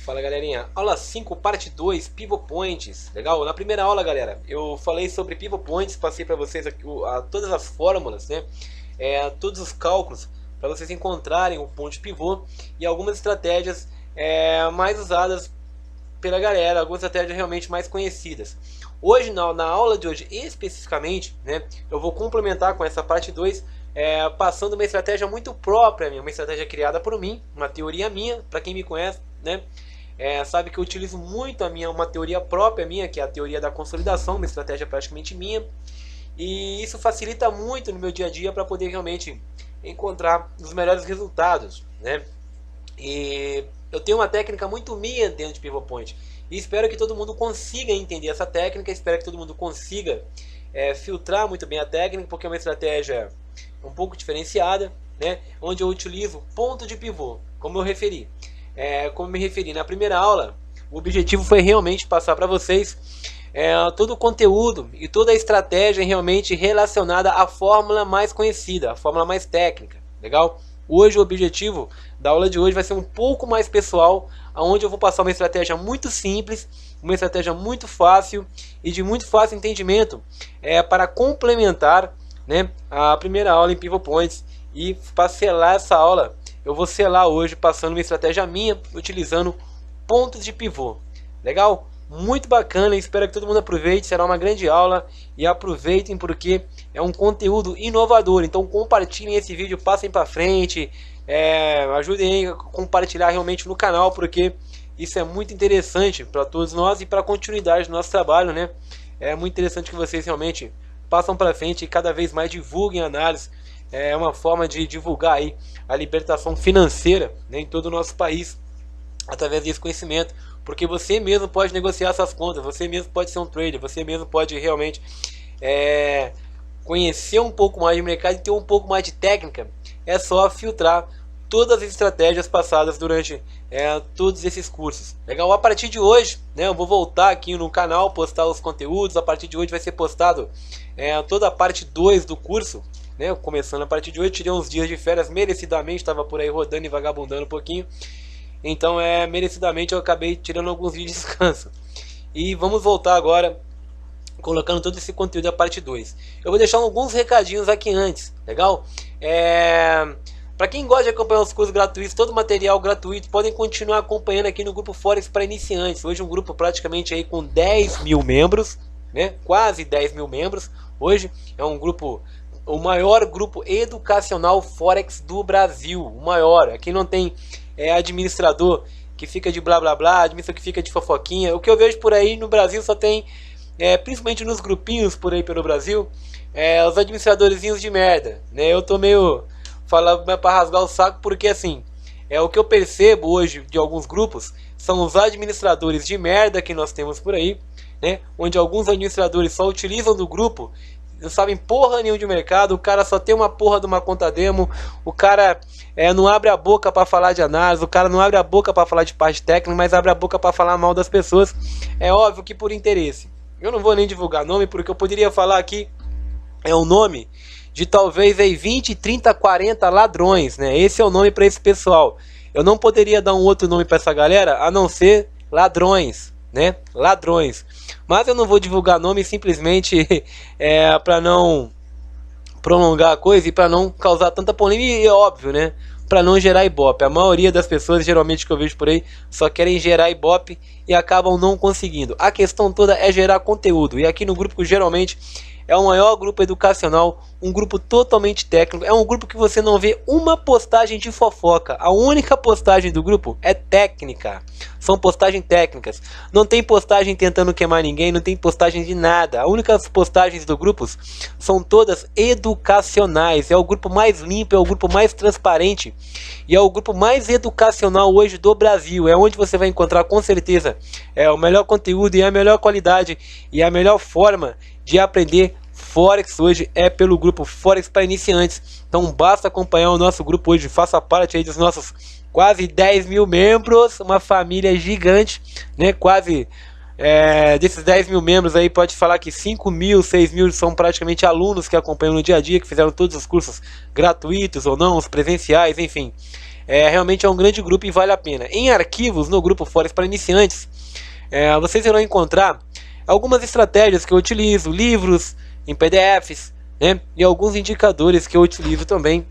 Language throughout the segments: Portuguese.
Fala galerinha, aula 5, parte 2, Pivot Points. Legal? Na primeira aula, galera, eu falei sobre Pivot Points, passei para vocês aqui todas as fórmulas, né? Todos os cálculos para vocês encontrarem o ponto de pivô e algumas estratégias mais usadas pela galera, algumas estratégias realmente mais conhecidas. Hoje, na aula de hoje especificamente, né, eu vou complementar com essa parte 2, passando uma estratégia muito própria minha, uma estratégia criada por mim, uma teoria minha, para quem me conhece, né? Sabe que eu utilizo muito uma teoria própria minha, que é a teoria da consolidação, uma estratégia praticamente minha, e isso facilita muito no meu dia a dia para poder realmente encontrar os melhores resultados, né? E eu tenho uma técnica muito minha dentro de Pivot Point e espero que todo mundo consiga entender essa técnica, espero que todo mundo consiga filtrar muito bem a técnica, porque é uma estratégia um pouco diferenciada, né? Onde eu utilizo ponto de pivô, como eu referi. Como me referi na primeira aula, o objetivo foi realmente passar para vocês todo o conteúdo e toda a estratégia realmente relacionada à fórmula mais conhecida, a fórmula mais técnica, legal? Hoje o objetivo da aula de hoje vai ser um pouco mais pessoal, onde eu vou passar uma estratégia muito simples, uma estratégia muito fácil e de muito fácil entendimento, para complementar, né, a primeira aula em Pivot Points. E para selar essa aula, eu vou selar hoje passando uma estratégia minha, utilizando pontos de pivô. Legal? Muito bacana, espero que todo mundo aproveite, será uma grande aula. E aproveitem porque é um conteúdo inovador. Então compartilhem esse vídeo, passem para frente, ajudem a compartilhar realmente no canal, porque isso é muito interessante para todos nós e para a continuidade do nosso trabalho, né? É muito interessante que vocês realmente passem para frente e cada vez mais divulguem a análise. É uma forma de divulgar aí a libertação financeira, né, em todo o nosso país, através desse conhecimento, porque você mesmo pode negociar suas contas, você mesmo pode ser um trader, você mesmo pode realmente conhecer um pouco mais de mercado e ter um pouco mais de técnica. É só filtrar todas as estratégias passadas durante todos esses cursos. Legal? A partir de hoje, né, eu vou voltar aqui no canal, postar os conteúdos. A partir de hoje vai ser postado toda a parte 2 do curso, né, começando a partir de hoje. Tirei uns dias de férias merecidamente, estava por aí rodando e vagabundando um pouquinho, então merecidamente eu acabei tirando alguns dias de descanso. E vamos voltar agora colocando todo esse conteúdo da parte 2. Eu vou deixar alguns recadinhos aqui antes, legal? Para quem gosta de acompanhar os cursos gratuitos, todo o material gratuito, podem continuar acompanhando aqui no grupo Forex para iniciantes. Hoje um grupo praticamente aí com 10 mil membros, né? Quase 10 mil membros. Hoje é um grupo, o maior grupo educacional Forex do Brasil, o maior. Aqui não tem administrador que fica de blá blá blá, administrador que fica de fofoquinha. O que eu vejo por aí no Brasil só tem, principalmente nos grupinhos por aí pelo Brasil, os administradorzinhos de merda, né? Eu tô meio falando para rasgar o saco, porque assim, o que eu percebo hoje de alguns grupos são os administradores de merda que nós temos por aí, né? Onde alguns administradores só utilizam do grupo, não sabem porra nenhuma de mercado, o cara só tem uma porra de uma conta demo, o cara não abre a boca para falar de análise, o cara não abre a boca para falar de parte técnica, mas abre a boca para falar mal das pessoas. É óbvio que por interesse. Eu não vou nem divulgar nome, porque eu poderia falar aqui o nome de talvez aí 20, 30, 40 ladrões, né? Esse é o nome para esse pessoal. Eu não poderia dar um outro nome para essa galera a não ser ladrões, né? Ladrões. Mas eu não vou divulgar nome simplesmente para não prolongar a coisa e para não causar tanta polêmica, e é óbvio, né? Para não gerar ibope. A maioria das pessoas, geralmente que eu vejo por aí, só querem gerar ibope e acabam não conseguindo. A questão toda é gerar conteúdo. E aqui no grupo, geralmente, é o maior grupo educacional, um grupo totalmente técnico. É um grupo que você não vê uma postagem de fofoca. A única postagem do grupo é técnica. São postagens técnicas. Não tem postagem tentando queimar ninguém, não tem postagem de nada. As únicas postagens do grupo são todas educacionais. É o grupo mais limpo, é o grupo mais transparente e é o grupo mais educacional hoje do Brasil. É onde você vai encontrar com certeza o melhor conteúdo e a melhor qualidade e a melhor forma de aprender Forex hoje pelo grupo Forex para iniciantes. Então basta acompanhar o nosso grupo hoje, faça parte aí dos nossos quase 10 mil membros, uma família gigante, né? Quase desses 10 mil membros aí, pode falar que 5 mil, 6 mil são praticamente alunos que acompanham no dia a dia, que fizeram todos os cursos gratuitos ou não, os presenciais, enfim. realmente é um grande grupo e vale a pena. Em arquivos, no grupo Forex para iniciantes, vocês irão encontrar algumas estratégias que eu utilizo, livros em PDFs, né, e alguns indicadores que eu utilizo também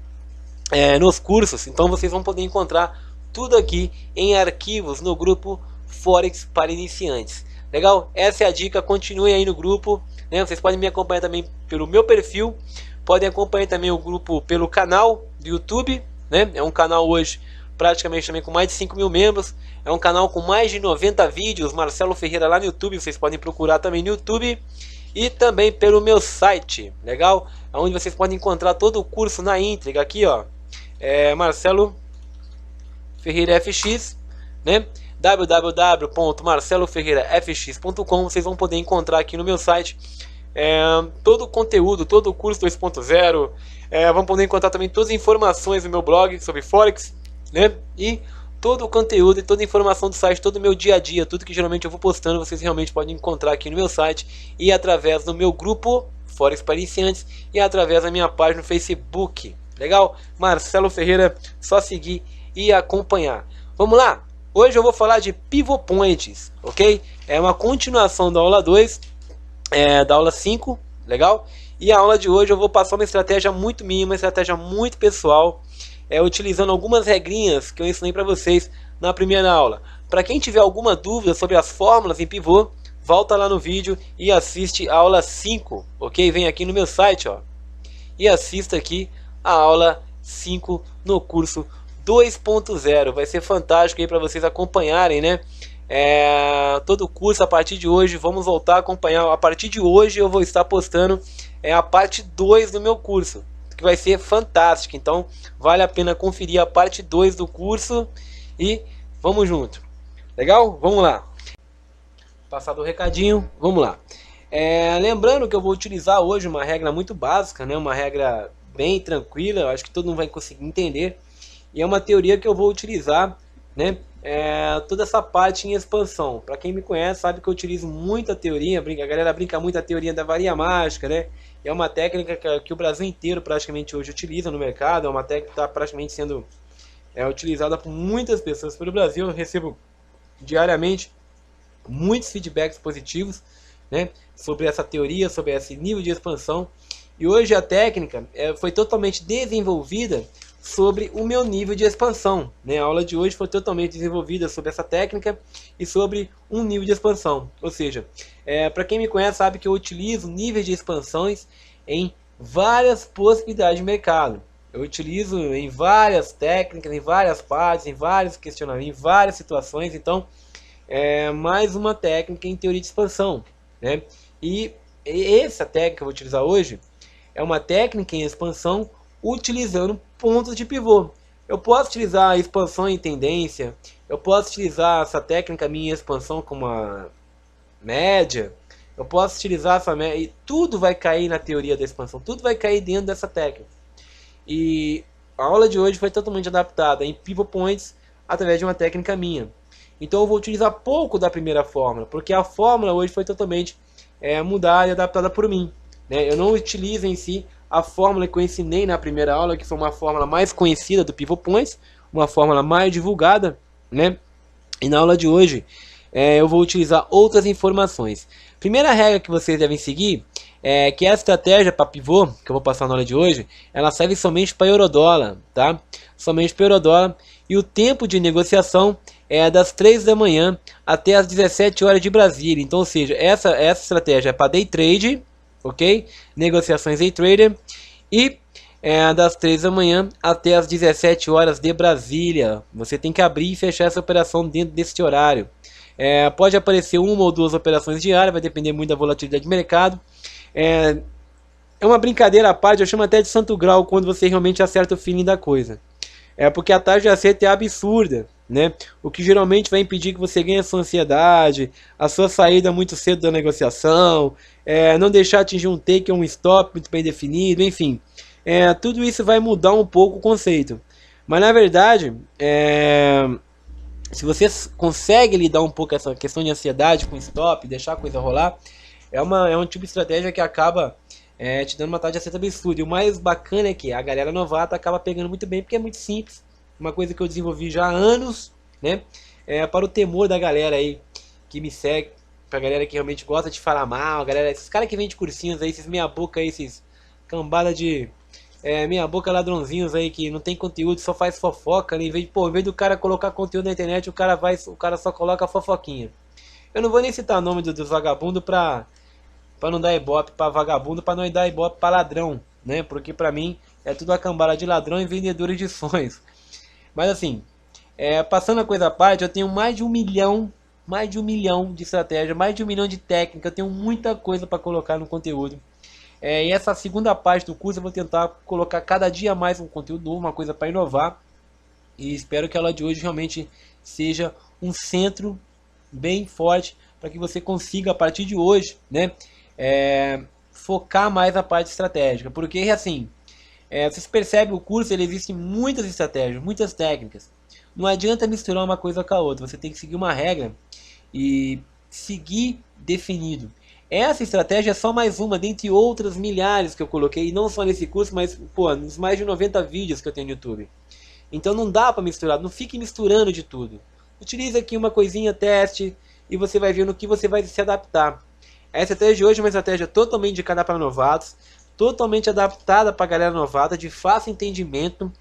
nos cursos. Então vocês vão poder encontrar tudo aqui em arquivos no grupo Forex para iniciantes. Legal? Essa é a dica, continue aí no grupo, né? Vocês podem me acompanhar também pelo meu perfil, podem acompanhar também o grupo pelo canal do YouTube, né? É um canal hoje praticamente também com mais de 5.000 membros, é um canal com mais de 90 vídeos, Marcelo Ferreira lá no YouTube, vocês podem procurar também no YouTube, e também pelo meu site, legal? Onde vocês podem encontrar todo o curso na íntegra, aqui ó, Marcelo Ferreira FX, né? www.marceloferreirafx.com. Vocês vão poder encontrar aqui no meu site todo o conteúdo, todo o curso 2.0. Vão poder encontrar também todas as informações do meu blog sobre Forex, né? E todo o conteúdo e toda a informação do site, todo o meu dia a dia, tudo que geralmente eu vou postando, vocês realmente podem encontrar aqui no meu site e através do meu grupo Forex para iniciantes e através da minha página no Facebook. Legal? Marcelo Ferreira, só seguir e acompanhar. Vamos lá? Hoje eu vou falar de Pivot Points, ok? É uma continuação da aula 2, da aula 5, legal? E a aula de hoje eu vou passar uma estratégia muito minha, uma estratégia muito pessoal, utilizando algumas regrinhas que eu ensinei para vocês na primeira aula. Para quem tiver alguma dúvida sobre as fórmulas em pivô, volta lá no vídeo e assiste a aula 5, ok? Vem aqui no meu site, ó, e assista aqui a aula 5 no curso 2.0, vai ser fantástico aí para vocês acompanharem, né? Todo o curso a partir de hoje, vamos voltar a acompanhar. A partir de hoje eu vou estar postando a parte 2 do meu curso, que vai ser fantástico. Então vale a pena conferir a parte 2 do curso e vamos junto. Legal? Vamos lá. Passado o recadinho, vamos lá. Lembrando que eu vou utilizar hoje uma regra muito básica, né? Uma regra bem tranquila, eu acho que todo mundo vai conseguir entender. E é uma teoria que eu vou utilizar, né? Toda essa parte em expansão. Para quem me conhece sabe que eu utilizo muita teoria, a galera brinca muito a teoria da varia mágica, né? É uma técnica que o Brasil inteiro praticamente hoje utiliza no mercado, é uma técnica que está praticamente sendo utilizada por muitas pessoas pelo Brasil. Eu recebo diariamente muitos feedbacks positivos, né, sobre essa teoria, sobre esse nível de expansão. E hoje a técnica foi totalmente desenvolvida sobre o meu nível de expansão, né? A aula de hoje foi totalmente desenvolvida sobre essa técnica e sobre um nível de expansão. Ou seja, para quem me conhece sabe que eu utilizo níveis de expansões em várias possibilidades de mercado. Eu utilizo em várias técnicas, em várias partes, em vários questionamentos, em várias situações. Então, mais uma técnica em teoria de expansão, né? E essa técnica que eu vou utilizar hoje é uma técnica em expansão utilizando pontos de pivô. Eu posso utilizar a expansão em tendência, eu posso utilizar essa técnica minha expansão como uma média, eu posso utilizar essa média, e tudo vai cair na teoria da expansão, tudo vai cair dentro dessa técnica. E a aula de hoje foi totalmente adaptada em pivot points através de uma técnica minha. Então eu vou utilizar pouco da primeira fórmula, porque a fórmula hoje foi totalmente mudada e adaptada por mim, né? Eu não utilizo em si a fórmula que eu ensinei na primeira aula, que foi uma fórmula mais conhecida do Pivot Points, uma fórmula mais divulgada, né? E na aula de hoje eu vou utilizar outras informações. Primeira regra que vocês devem seguir é que a estratégia para pivô, que eu vou passar na aula de hoje, ela serve somente para eurodólar, tá? Somente para eurodólar. E o tempo de negociação é das 3 da manhã até as 17 horas de Brasília. Então, ou seja, essa estratégia é para day trade, ok? Negociações day trader. E das 3 da manhã até as 17 horas de Brasília. Você tem que abrir e fechar essa operação dentro desse horário. Pode aparecer uma ou duas operações diárias, vai depender muito da volatilidade de mercado. É uma brincadeira à parte, eu chamo até de santo grau quando você realmente acerta o feeling da coisa. Porque a taxa de acerto é absurda, né? O que geralmente vai impedir que você ganhe a sua ansiedade, a sua saída muito cedo da negociação, não deixar atingir um take ou um stop muito bem definido, enfim. Tudo isso vai mudar um pouco o conceito. Mas na verdade, se você consegue lidar um pouco com essa questão de ansiedade com stop, deixar a coisa rolar, é um tipo de estratégia que acaba te dando uma taxa de acerto absurda. E o mais bacana é que a galera novata acaba pegando muito bem, porque é muito simples, uma coisa que eu desenvolvi já há anos, né? Para o temor da galera aí que me segue, pra galera que realmente gosta de falar mal, galera, esses caras que vendem cursinhos aí, esses meia boca aí, esses cambada de meia boca ladrãozinhos aí que não tem conteúdo, só faz fofoca, né? Em vez do cara colocar conteúdo na internet, o cara só coloca fofoquinha. Eu não vou nem citar o nome dos vagabundos pra não dar ibope pra vagabundo, pra não dar ibope pra ladrão, né? Porque pra mim é tudo uma cambada de ladrão e vendedores de sonhos. Mas assim, passando a coisa à parte, eu tenho mais de 1 milhão de estratégias, mais de 1 milhão de técnicas, eu tenho muita coisa para colocar no conteúdo. E essa segunda parte do curso eu vou tentar colocar cada dia mais um conteúdo novo, uma coisa para inovar. E espero que a aula de hoje realmente seja um centro bem forte para que você consiga a partir de hoje, né, focar mais na parte estratégica. Porque assim, vocês percebem o curso, ele existe muitas estratégias, muitas técnicas. Não adianta misturar uma coisa com a outra, você tem que seguir uma regra e seguir definido. Essa estratégia é só mais uma, dentre outras milhares que eu coloquei, não só nesse curso, mas nos mais de 90 vídeos que eu tenho no YouTube. Então não dá para misturar, não fique misturando de tudo. Utilize aqui uma coisinha, teste, e você vai ver no que você vai se adaptar. A estratégia de hoje é uma estratégia totalmente indicada para novatos, totalmente adaptada para a galera novata, de fácil entendimento.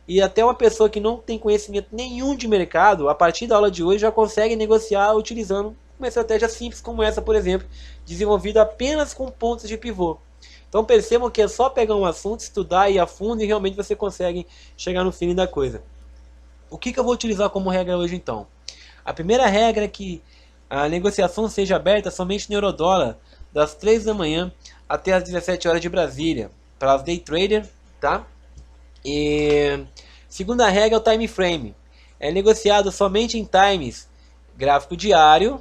E até uma pessoa que não tem conhecimento nenhum de mercado, a partir da aula de hoje já consegue negociar utilizando uma estratégia simples como essa, por exemplo, desenvolvida apenas com pontos de pivô. Então percebam que é só pegar um assunto, estudar e ir a fundo e realmente você consegue chegar no fim da coisa. O que eu vou utilizar como regra hoje então? A primeira regra é que a negociação seja aberta somente no eurodólar, das 3 da manhã até as 17 horas de Brasília, para os day trader, tá? E segunda regra é o time frame. É negociado somente em times gráfico diário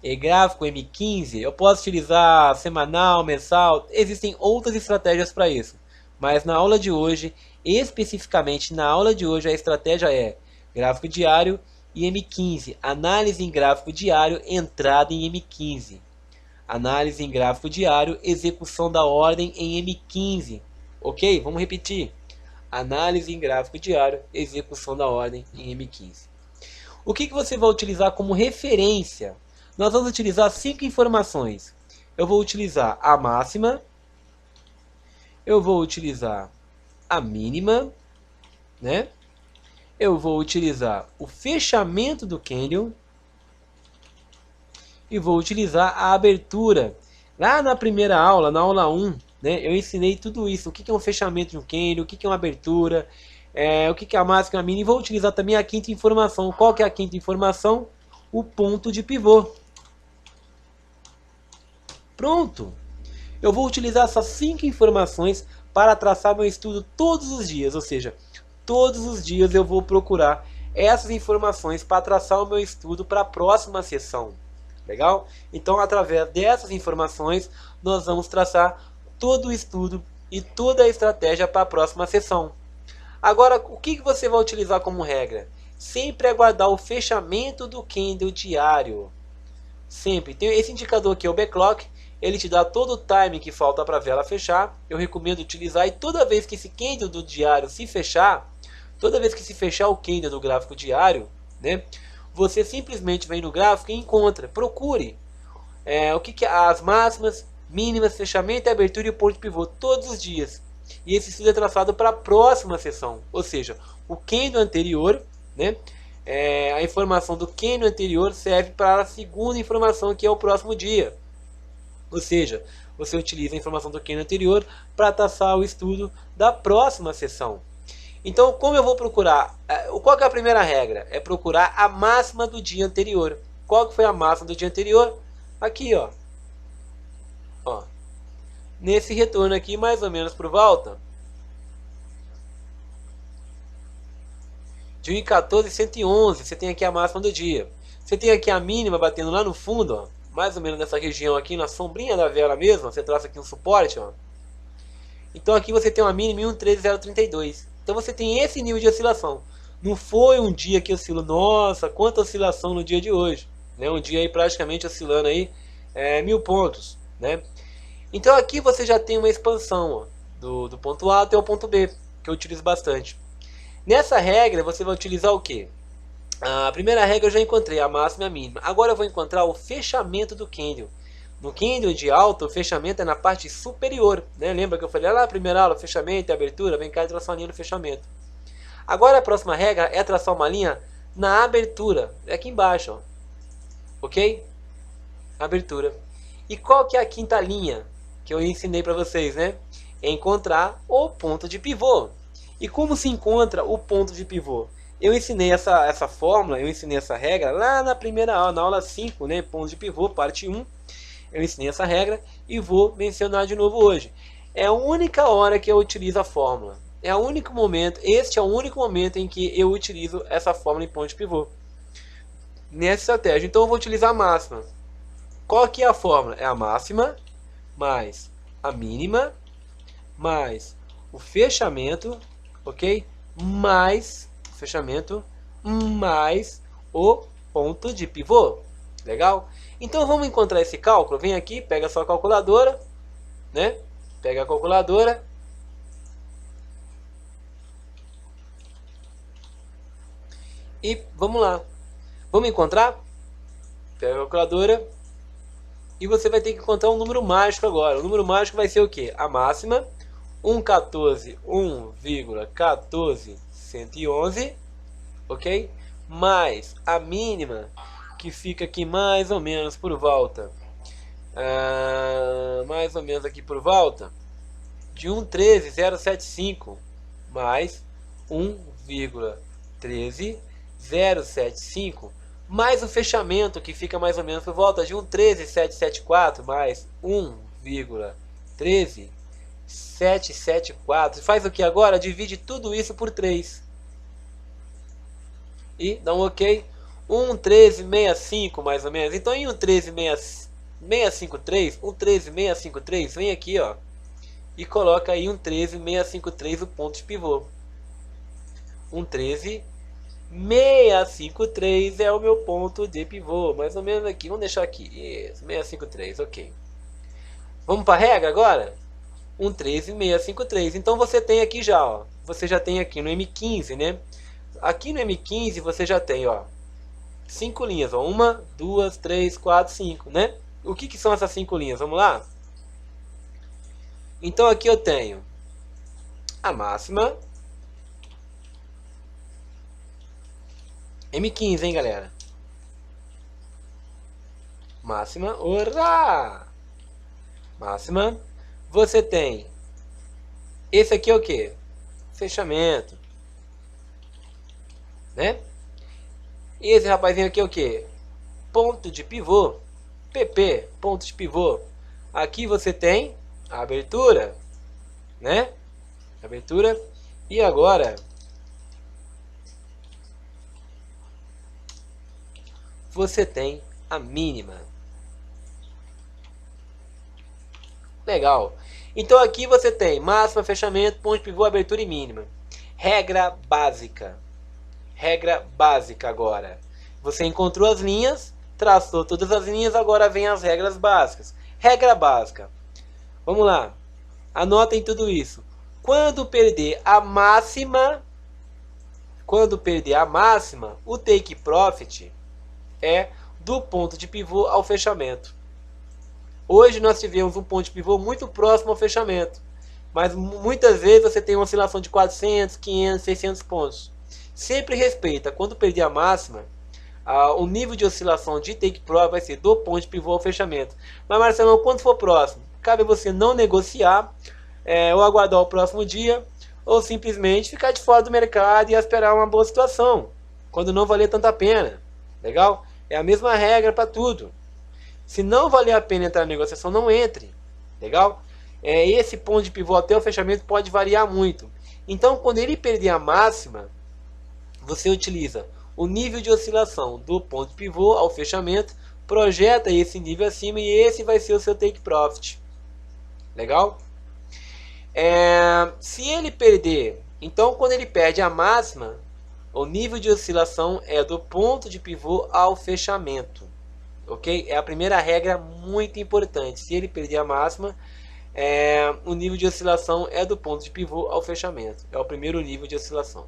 e gráfico M15. Eu posso utilizar semanal, mensal, existem outras estratégias para isso. Mas na aula de hoje, especificamente na aula de hoje, a estratégia é gráfico diário e M15. Análise em gráfico diário, entrada em M15. Análise em gráfico diário, execução da ordem em M15. Ok? Vamos repetir. Análise em gráfico diário, execução da ordem em M15. O que você vai utilizar como referência? Nós vamos utilizar 5 informações. Eu vou utilizar a máxima, eu vou utilizar a mínima, né? Eu vou utilizar o fechamento do candle e vou utilizar a abertura. Lá na primeira aula, na aula 1, né, eu ensinei tudo isso. O que é um fechamento de um candle, o que é uma abertura, o que é a máxima, a mínima. E vou utilizar também a quinta informação. Qual que é a quinta informação? O ponto de pivô. Pronto! Eu vou utilizar essas 5 informações para traçar meu estudo todos os dias. Ou seja, todos os dias eu vou procurar essas informações para traçar o meu estudo para a próxima sessão. Legal? Então, através dessas informações, nós vamos traçar todo o estudo e toda a estratégia para a próxima sessão. Agora, o que você vai utilizar como regra? Sempre aguardar o fechamento do candle diário. Sempre. Tem esse indicador aqui, o backlog. Ele te dá todo o time que falta para a vela fechar. Eu recomendo utilizar, e toda vez que esse candle do diário se fechar, toda vez que se fechar o candle do gráfico diário, né, você simplesmente vem no gráfico e encontra, procure o que é as máximas, mínimas, fechamento, abertura e ponto de pivô todos os dias. E esse estudo é traçado para a próxima sessão, ou seja, o candle anterior, né, a informação do candle anterior serve para a segunda informação, que é o próximo dia. Ou seja, você utiliza a informação do candle anterior para traçar o estudo da próxima sessão. Então, como eu vou procurar? Qual que é a primeira regra? É procurar a máxima do dia anterior. Qual que foi a máxima do dia anterior? Aqui, ó. Nesse retorno aqui, mais ou menos por volta de 1.1411, você tem aqui a máxima do dia. Você tem aqui a mínima batendo lá no fundo, ó, mais ou menos nessa região aqui, na sombrinha da vela mesmo. Você traça aqui um suporte, ó. Então aqui você tem uma mínima em 1.13032. Então você tem esse nível de oscilação. Não foi um dia que oscilou, nossa, quanta oscilação no dia de hoje, né? Um dia aí praticamente oscilando aí 1000 pontos, né? Então aqui você já tem uma expansão, ó, do ponto A até o ponto B, que eu utilizo bastante. Nessa regra você vai utilizar o que? A primeira regra eu já encontrei, a máxima e a mínima. Agora eu vou encontrar o fechamento do candle. No candle de alta, o fechamento é na parte superior, né? Lembra que eu falei lá na primeira aula, fechamento e abertura? Vem cá e traçar uma linha no fechamento. Agora a próxima regra é traçar uma linha na abertura, é aqui embaixo, ó. Ok? Abertura. E qual que é a quinta linha que eu ensinei para vocês, né? É encontrar o ponto de pivô. E como se encontra o ponto de pivô? Eu ensinei essa fórmula, eu ensinei essa regra lá na primeira aula, na aula 5, né? Ponto de pivô, parte 1. Eu ensinei essa regra e vou mencionar de novo hoje. É a única hora que eu utilizo a fórmula. É o único momento, este é o único momento em que eu utilizo essa fórmula em ponto de pivô. Nessa estratégia. Então eu vou utilizar a máxima. Qual que é a fórmula? É a máxima mais a mínima mais o fechamento, ok? Mais o fechamento mais o ponto de pivô. Legal? Então vamos encontrar esse cálculo. Vem aqui, pega a sua calculadora, né? Pega a calculadora. E vamos lá. Vamos encontrar? Pega a calculadora. E você vai ter que encontrar um número mágico agora. O número mágico vai ser o quê? A máxima, 1,111, ok? Mais a mínima, que fica aqui mais ou menos por volta. Mais ou menos aqui por volta de 1,13075 mais 1,13075 mais o fechamento, que fica mais ou menos por volta de 1,13774 mais 1,13774. Faz o que agora? Divide tudo isso por 3 e dá um ok. 1,13665 mais ou menos. Então em 1,13653, vem aqui, ó, e coloca aí 1,13653 o ponto de pivô. 1,13653 é o meu ponto de pivô, mais ou menos aqui. Vamos deixar aqui, isso, 653, ok. Vamos para a regra agora? 1,13653. Então você tem aqui já, ó, você já tem aqui no M15, né? Aqui no M15 você já tem, ó, 5 linhas, ó, 1, 2, 3, 4, 5, né? O que são essas 5 linhas? Vamos lá? Então aqui eu tenho a máxima, M15, hein, galera? Máxima, ora! Máxima. Você tem, esse aqui é o que? Fechamento, né? E esse rapazinho aqui é o que? Ponto de pivô, PP, ponto de pivô. Aqui você tem a abertura, né? Abertura. E agora você tem a mínima. Legal. Então aqui você tem máxima, fechamento, ponto de pivô, abertura e mínima. Regra básica. Regra básica agora. Você encontrou as linhas, traçou todas as linhas, agora vem as regras básicas. Regra básica. Vamos lá. Anotem tudo isso. Quando perder a máxima, o take profit é do ponto de pivô ao fechamento. Hoje nós tivemos um ponto de pivô muito próximo ao fechamento, mas muitas vezes você tem uma oscilação de 400, 500, 600 pontos. Sempre respeita, quando perder a máxima, o nível de oscilação de take profit vai ser do ponto de pivô ao fechamento. Mas Marcelão, quando for próximo, cabe você não negociar, ou aguardar o próximo dia, ou simplesmente ficar de fora do mercado e esperar uma boa situação, quando não valer tanta pena. Legal? É a mesma regra para tudo. Se não valer a pena entrar na negociação, não entre. Legal? Esse ponto de pivô até o fechamento pode variar muito. Então, quando ele perder a máxima, você utiliza o nível de oscilação do ponto de pivô ao fechamento, projeta esse nível acima e esse vai ser o seu take profit. Legal? Se ele perder, então quando ele perde a máxima, o nível de oscilação é do ponto de pivô ao fechamento. Ok? É a primeira regra muito importante. Se ele perder a máxima, o nível de oscilação é do ponto de pivô ao fechamento. É o primeiro nível de oscilação.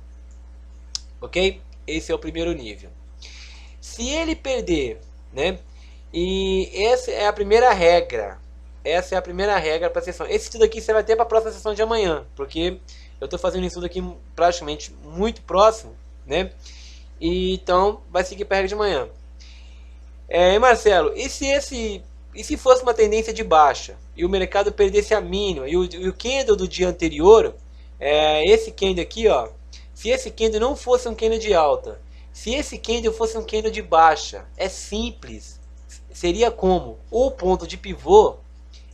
ok? Esse é o primeiro nível. Se ele perder, né? E essa é a primeira regra. Essa é a primeira regra para a sessão. Esse estudo aqui você vai ter para a próxima sessão de amanhã, porque eu estou fazendo um estudo aqui praticamente muito próximo, né? E então vai seguir para a regra de amanhã. Marcelo, e se fosse uma tendência de baixa e o mercado perdesse a mínima e o candle do dia anterior, esse candle aqui, ó, se esse candle não fosse um candle de alta, se esse candle fosse um candle de baixa, é simples. Seria como o ponto de pivô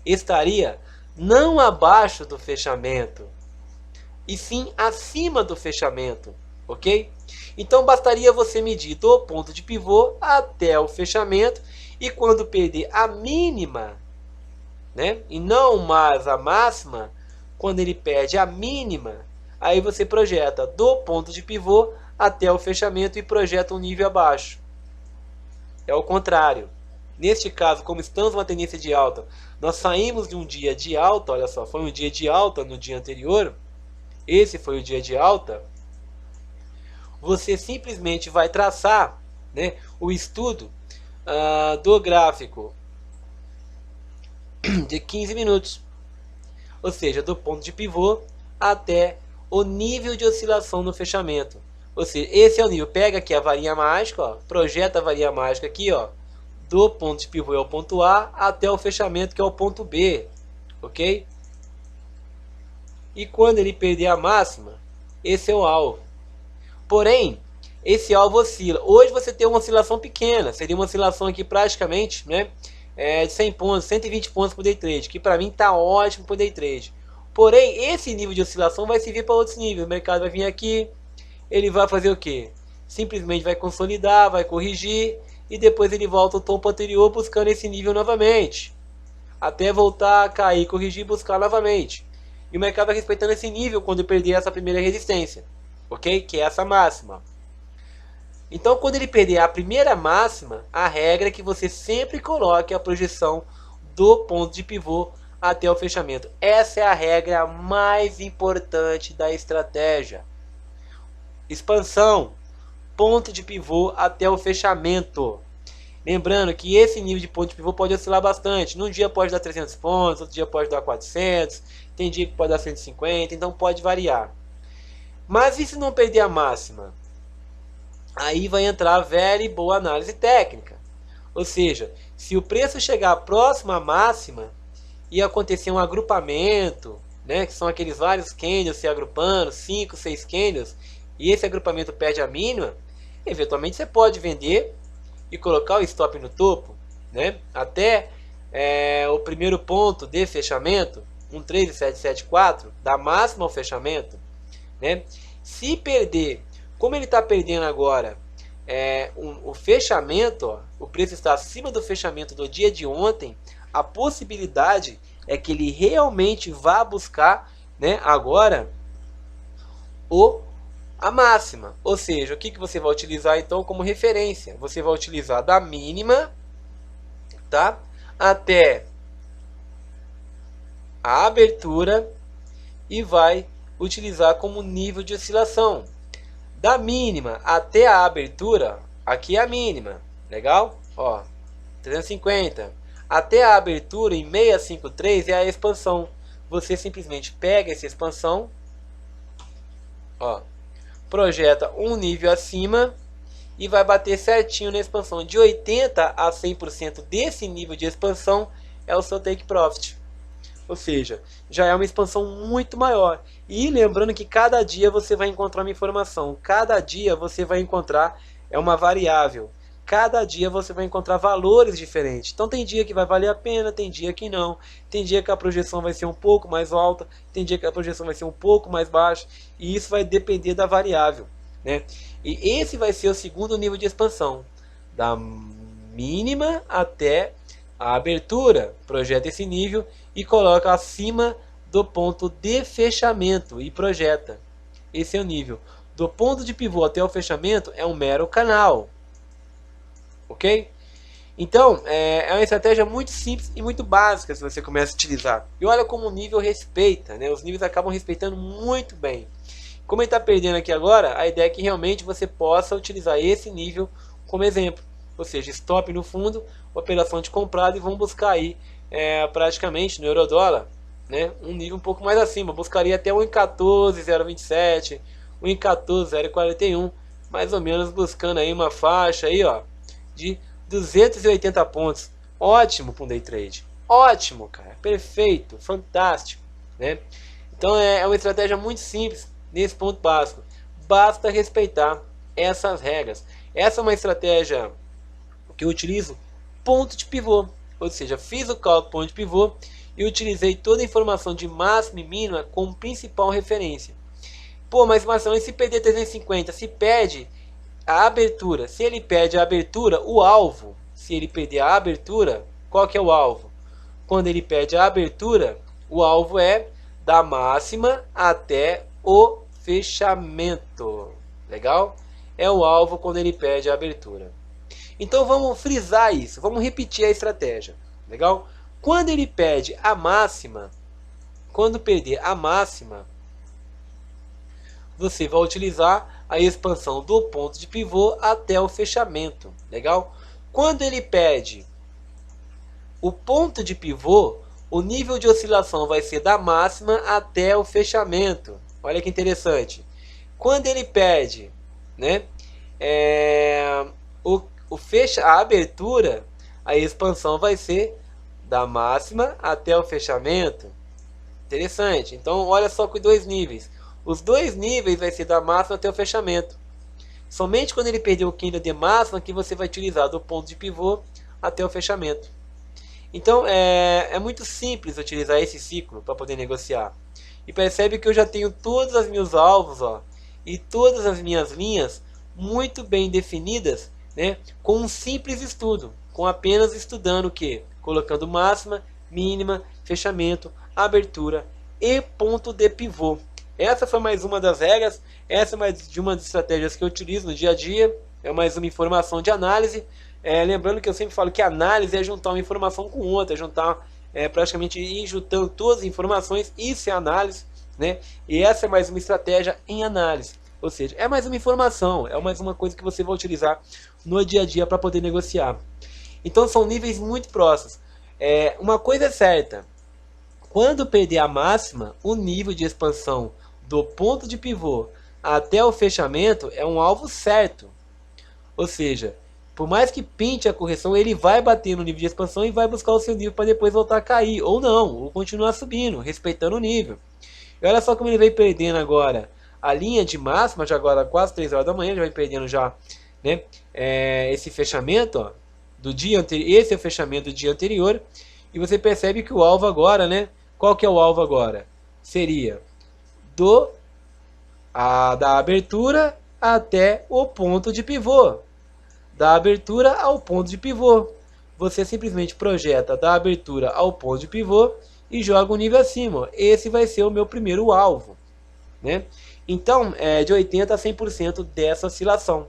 estaria não abaixo do fechamento, e sim acima do fechamento, ok? Então bastaria você medir do ponto de pivô até o fechamento, e quando perder a mínima, né, e não mais a máxima, quando ele perde a mínima, aí você projeta do ponto de pivô até o fechamento e projeta um nível abaixo. É o contrário. Neste caso, como estamos numa tendência de alta, nós saímos de um dia de alta, olha só, foi um dia de alta no dia anterior, esse foi o dia de alta, você simplesmente vai traçar, né, o estudo do gráfico de 15 minutos, ou seja, do ponto de pivô até o nível de oscilação no fechamento. Ou seja, esse é o nível. Pega aqui a varinha mágica, ó, projeta a varinha mágica aqui, ó, do ponto de pivô é o ponto A até o fechamento, que é o ponto B, ok? E quando ele perder a máxima, esse é o alvo. Porém, esse alvo oscila. Hoje você tem uma oscilação pequena, seria uma oscilação aqui praticamente, né, de 100 pontos, 120 pontos por day trade, que para mim está ótimo por day trade. Porém, esse nível de oscilação vai servir para outros níveis. O mercado vai vir aqui, ele vai fazer o quê? Simplesmente vai consolidar, vai corrigir, e depois ele volta ao topo anterior buscando esse nível novamente, até voltar a cair, corrigir e buscar novamente. E o mercado vai respeitando esse nível quando perder essa primeira resistência, ok? Que é essa máxima. Então, quando ele perder a primeira máxima, a regra é que você sempre coloque a projeção do ponto de pivô até o fechamento. Essa é a regra mais importante da estratégia. Expansão, ponto de pivô até o fechamento. Lembrando que esse nível de ponto de pivô pode oscilar bastante. Num dia pode dar 300 pontos, outro dia pode dar 400, tem dia que pode dar 150, então pode variar. Mas e se não perder a máxima? Aí vai entrar a velha e boa análise técnica. Ou seja, se o preço chegar próximo à máxima e acontecer um agrupamento, né, que são aqueles vários candles se agrupando, 5, 6 candles, e esse agrupamento perde a mínima, eventualmente você pode vender e colocar o stop no topo, né, até o primeiro ponto de fechamento, 13774, da máxima ao fechamento, né? Se perder, como ele está perdendo agora o fechamento, ó, o preço está acima do fechamento do dia de ontem, a possibilidade é que ele realmente vá buscar, né, agora a máxima. Ou seja, o que você vai utilizar então como referência? Você vai utilizar da mínima, tá, até a abertura e vai utilizar como nível de oscilação. Da mínima até a abertura, aqui é a mínima, legal? Ó, 350. Até a abertura em 653 é a expansão. Você simplesmente pega essa expansão, ó, projeta um nível acima e vai bater certinho na expansão. De 80 a 100% desse nível de expansão é o seu take profit. Ou seja, já é uma expansão muito maior. E lembrando que cada dia você vai encontrar uma informação. Cada dia você vai encontrar uma variável. Cada dia você vai encontrar valores diferentes. Então tem dia que vai valer a pena, tem dia que não. Tem dia que a projeção vai ser um pouco mais alta, tem dia que a projeção vai ser um pouco mais baixa. E isso vai depender da variável, né? E esse vai ser o segundo nível de expansão. Da mínima até a abertura. Projeta esse nível e coloca acima do ponto de fechamento e projeta. Esse é o nível. Do ponto de pivô até o fechamento é um mero canal. Ok? Então, é uma estratégia muito simples e muito básica se você começa a utilizar. E olha como o nível respeita, né? Os níveis acabam respeitando muito bem. Como ele está perdendo aqui agora, a ideia é que realmente você possa utilizar esse nível como exemplo. Ou seja, stop no fundo, operação de comprado, e vamos buscar aí praticamente no euro-dólar, né, um nível um pouco mais acima. Buscaria até 1,14,027, 1,14,041, mais ou menos buscando aí uma faixa aí, ó, de 280 pontos. Ótimo para um day trade. Ótimo, cara. Perfeito, fantástico, né? Então é uma estratégia muito simples nesse ponto básico. Basta respeitar essas regras. Essa é uma estratégia que eu utilizo ponto de pivô. Ou seja, fiz o cálculo ponto de pivô e utilizei toda a informação de máxima e mínima como principal referência. Pô, mas Marcelo, e se perder 350? Se perde a abertura. Se ele perde a abertura, o alvo. Se ele perder a abertura, qual que é o alvo? Quando ele perde a abertura, o alvo é da máxima até o fechamento. Legal? É o alvo quando ele perde a abertura. Então vamos frisar isso. Vamos repetir a estratégia. Legal? Quando ele perde a máxima, quando perder a máxima, você vai utilizar a expansão do ponto de pivô até o fechamento. Legal? Quando ele perde o ponto de pivô, o nível de oscilação vai ser da máxima até o fechamento. Olha que interessante. Quando ele perde, né, a abertura, a expansão vai ser da máxima até o fechamento. Interessante. Então, olha só com dois níveis. Os dois níveis vai ser da máxima até o fechamento. Somente quando ele perder o candle de máxima que você vai utilizar do ponto de pivô até o fechamento. Então, é muito simples utilizar esse ciclo para poder negociar. E percebe que eu já tenho todos os meus alvos, ó, e todas as minhas linhas muito bem definidas, né, com um simples estudo, com apenas estudando o que? Colocando máxima, mínima, fechamento, abertura e ponto de pivô. Essa foi mais uma das regras, essa é mais de uma das estratégias que eu utilizo no dia a dia, é mais uma informação de análise. Lembrando que eu sempre falo que análise é juntar uma informação com outra, juntar praticamente ir juntando todas as informações, isso é análise, né? E essa é mais uma estratégia em análise, ou seja, é mais uma informação, é mais uma coisa que você vai utilizar no dia a dia para poder negociar. Então são níveis muito próximos. Uma coisa é certa, quando perder a máxima, o nível de expansão do ponto de pivô até o fechamento é um alvo certo, ou seja, por mais que pinte a correção, ele vai bater no nível de expansão e vai buscar o seu nível para depois voltar a cair. Ou não, ou continuar subindo, respeitando o nível. E olha só como ele vem perdendo agora a linha de máxima, já agora quase 3 horas da manhã, ele vai perdendo já, né, esse fechamento, ó, do dia anterior. Esse é o fechamento do dia anterior. E você percebe que o alvo agora, né? Qual que é o alvo agora? Seria da abertura até o ponto de pivô. Da abertura ao ponto de pivô. Você simplesmente projeta da abertura ao ponto de pivô e joga um nível acima. Esse vai ser o meu primeiro alvo, né? Então, de 80% a 100% dessa oscilação.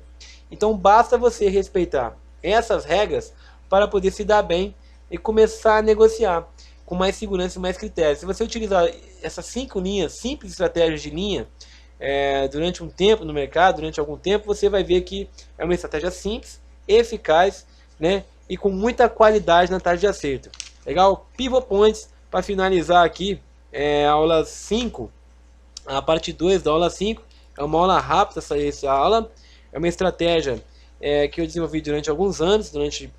Então, basta você respeitar essas regras para poder se dar bem e começar a negociar com mais segurança e mais critérios. Se você utilizar essas 5 linhas, simples estratégias de linha, durante um tempo no mercado, durante algum tempo, você vai ver que é uma estratégia simples, eficaz, né, e com muita qualidade na taxa de acerto. Legal? Pivot Points, para finalizar aqui, aula 5, a parte 2 da aula 5, é uma aula rápida essa aula, é uma estratégia que eu desenvolvi durante alguns anos, durante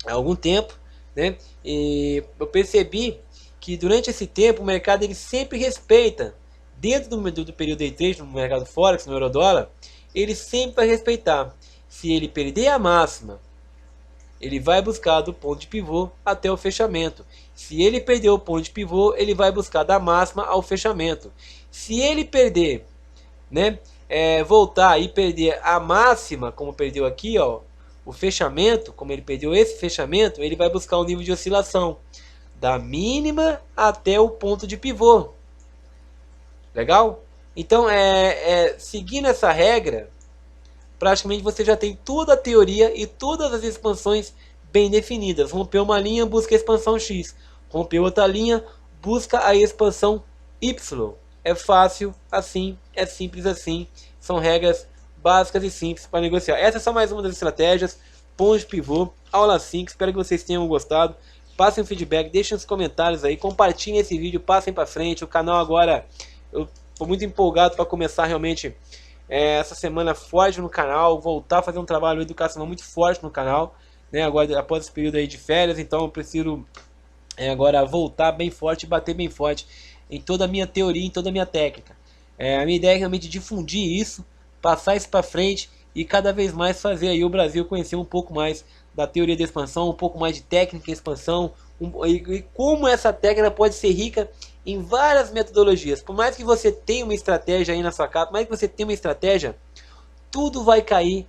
algum tempo, né, e eu percebi que durante esse tempo o mercado ele sempre respeita. Dentro do período day trade, no mercado Forex, no euro-dólar, ele sempre vai respeitar. Se ele perder a máxima, ele vai buscar do ponto de pivô até o fechamento. Se ele perder o ponto de pivô, ele vai buscar da máxima ao fechamento. Se ele perder, né, voltar e perder a máxima, como perdeu aqui, ó, o fechamento, como ele perdeu esse fechamento, ele vai buscar um nível de oscilação da mínima até o ponto de pivô. Legal? Então, seguindo essa regra, praticamente você já tem toda a teoria e todas as expansões bem definidas. Rompeu uma linha, busca a expansão X. Rompeu outra linha, busca a expansão Y. é fácil assim, é simples assim. São regras básicas e simples para negociar. Essa é só mais uma das estratégias. Ponto de pivô, aula 5. Espero que vocês tenham gostado. Passem um feedback, deixem os comentários aí, compartilhem esse vídeo, passem para frente. O canal agora, eu estou muito empolgado para começar realmente essa semana forte no canal, voltar a fazer um trabalho educacional muito forte no canal, né? Agora após esse período aí de férias, então eu preciso agora voltar bem forte, bater bem forte em toda a minha teoria, em toda a minha técnica. A minha ideia é realmente difundir isso, passar isso para frente e cada vez mais fazer aí o Brasil conhecer um pouco mais da teoria da expansão, um pouco mais de técnica de expansão, e como essa técnica pode ser rica em várias metodologias. Por mais que você tenha uma estratégia aí na sua casa, por mais que você tenha uma estratégia, tudo vai cair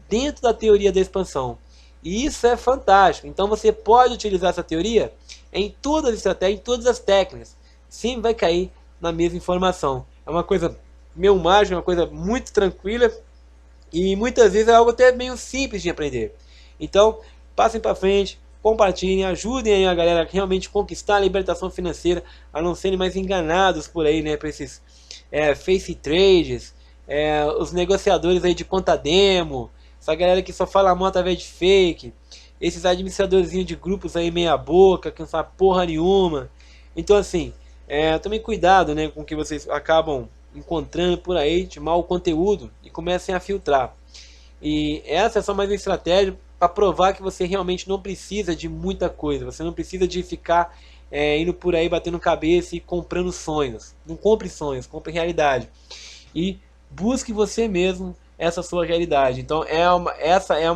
dentro da teoria da expansão. E isso é fantástico. Então você pode utilizar essa teoria em todas as estratégias, em todas as técnicas. Sempre vai cair na mesma informação. É uma coisa meio mágica, uma coisa muito tranquila. E muitas vezes é algo até meio simples de aprender. Então, passem para frente, compartilhem, ajudem aí a galera a realmente conquistar a libertação financeira, a não serem mais enganados por aí, né, para esses face trades, os negociadores aí de conta demo, essa galera que só fala mal através de fake, esses administradorzinhos de grupos aí meia boca, que não sabe porra nenhuma. Então assim, tomem cuidado, né, com o que vocês acabam encontrando por aí de mau conteúdo e comecem a filtrar. E essa é só mais uma estratégia para provar que você realmente não precisa de muita coisa. Você não precisa de ficar indo por aí batendo cabeça e comprando sonhos. Não compre sonhos, compre realidade. E busque você mesmo essa sua realidade. Então essa é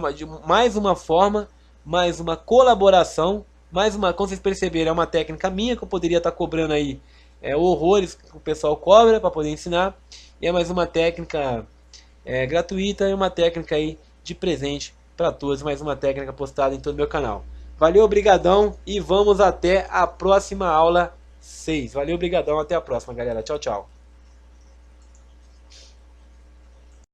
mais uma forma, mais uma colaboração, mais uma, como vocês perceberam, é uma técnica minha que eu poderia estar cobrando aí horrores que o pessoal cobra para poder ensinar. E é mais uma técnica gratuita e uma técnica aí de presente para todos, mais uma técnica postada em todo o meu canal. Valeu, obrigadão e vamos até a próxima aula 6. Valeu, obrigadão, até a próxima, galera. Tchau, tchau.